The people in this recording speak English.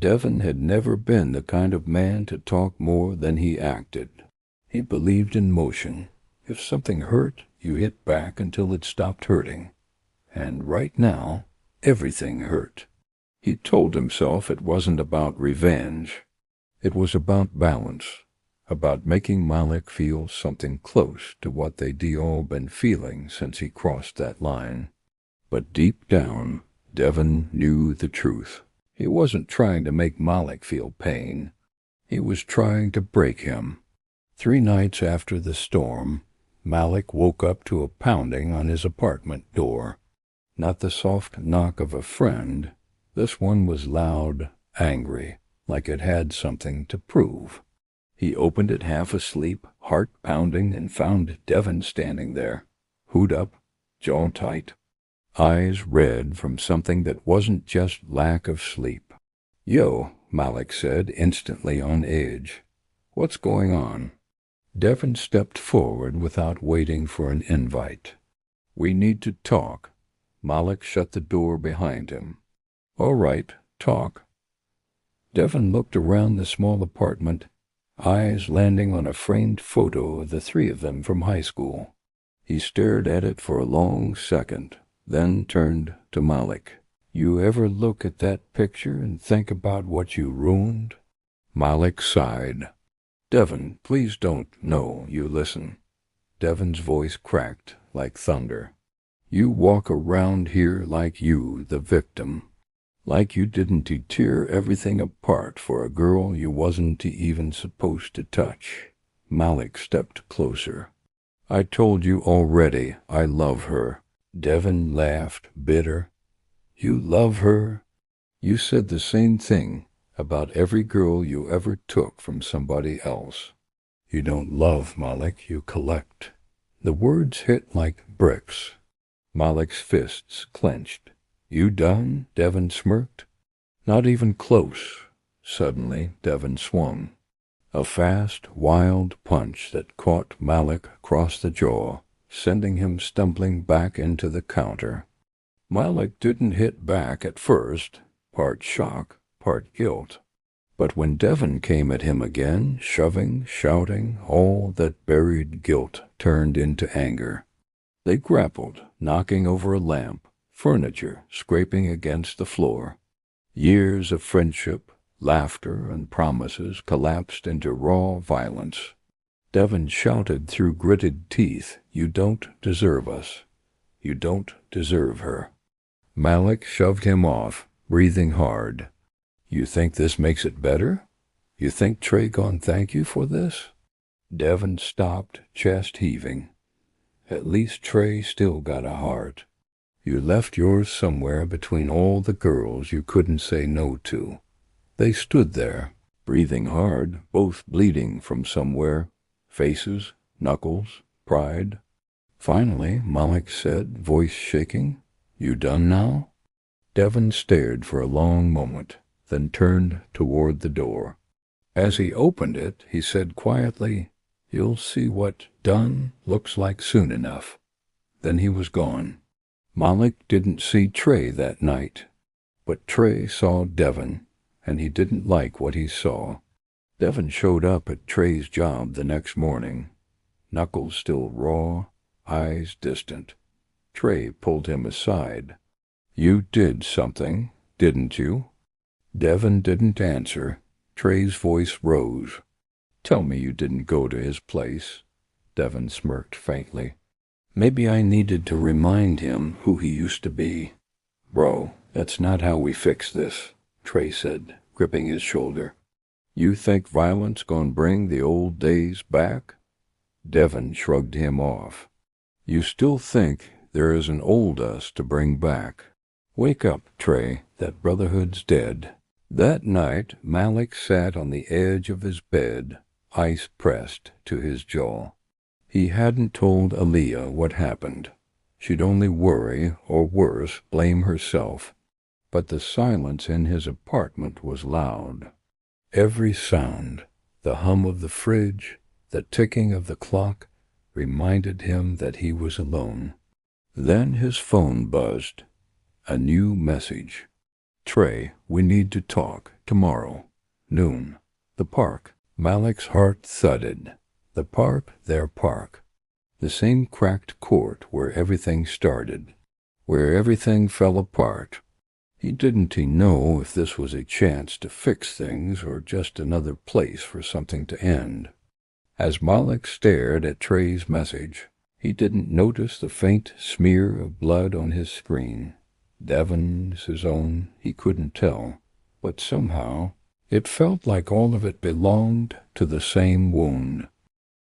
Devon had never been the kind of man to talk more than he acted. He believed in motion. If something hurt, you hit back until it stopped hurting. And right now, everything hurt. He told himself it wasn't about revenge. It was about balance, about making Malik feel something close to what they'd all been feeling since he crossed that line. But deep down, Devon knew the truth. He wasn't trying to make Malik feel pain. He was trying to break him. 3 nights after the storm, Malik woke up to a pounding on his apartment door. Not the soft knock of a friend. This one was loud, angry, like it had something to prove. He opened it half asleep, heart pounding, and found Devon standing there, hood up, jaw tight, eyes red from something that wasn't just lack of sleep. "Yo," Malik said, instantly on edge. "What's going on?" Devon stepped forward without waiting for an invite. "We need to talk." Malik shut the door behind him. "All right, talk." Devon looked around the small apartment, eyes landing on a framed photo of the 3 of them from high school. He stared at it for a long second, then turned to Malik. "You ever look at that picture and think about what you ruined?" Malik sighed. "Devon, please don't. No, you listen." Devon's voice cracked like thunder. "You walk around here like you, the victim. Like you didn't tear everything apart for a girl you wasn't even supposed to touch." Malik stepped closer. "I told you already I love her." Devon laughed, bitter. "You love her? You said the same thing about every girl you ever took from somebody else. You don't love, Malik, you collect." The words hit like bricks. Malik's fists clenched. "You done?" Devon smirked. "Not even close." Suddenly, Devon swung. A fast, wild punch that caught Malik across the jaw, sending him stumbling back into the counter. Malik didn't hit back at first, part shock, part guilt. But when Devon came at him again, shoving, shouting, all that buried guilt turned into anger. They grappled, knocking over a lamp, furniture scraping against the floor. Years of friendship, laughter, and promises collapsed into raw violence. Devon shouted through gritted teeth, "You don't deserve us. You don't deserve her." Malik shoved him off, breathing hard. "You think this makes it better? You think Trey gon' thank you for this?" Devon stopped, chest heaving. "At least Trey still got a heart. You left yours somewhere between all the girls you couldn't say no to." They stood there, breathing hard, both bleeding from somewhere. Faces, knuckles, pride. Finally, Malik said, voice shaking, "You done now?" Devon stared for a long moment, then turned toward the door. As he opened it, he said quietly, "You'll see what done looks like soon enough." Then he was gone. Malik didn't see Trey that night, but Trey saw Devon, and he didn't like what he saw. Devon showed up at Trey's job the next morning, knuckles still raw, eyes distant. Trey pulled him aside. "You did something, didn't you?" Devon didn't answer. Trey's voice rose. "Tell me you didn't go to his place." Devon smirked faintly. Maybe I needed to remind him who he used to be. "Bro, that's not how we fix this," Trey said, gripping his shoulder. "You think violence gonna bring the old days back?" Devon shrugged him off. "You still think there is an old us to bring back. Wake up, Trey, that brotherhood's dead." That night, Malik sat on the edge of his bed, ice pressed to his jaw. He hadn't told Aaliyah what happened. She'd only worry, or worse, blame herself. But the silence in his apartment was loud. Every sound, the hum of the fridge, the ticking of the clock, reminded him that he was alone. Then his phone buzzed. A new message. Trey, we need to talk. Tomorrow. Noon. The park. Malik's heart thudded. The park, their park. The same cracked court where everything started. Where everything fell apart. Didn't he know if this was a chance to fix things or just another place for something to end? As Malik stared at Trey's message, he didn't notice the faint smear of blood on his screen. Devon's, his own, he couldn't tell, but somehow it felt like all of it belonged to the same wound.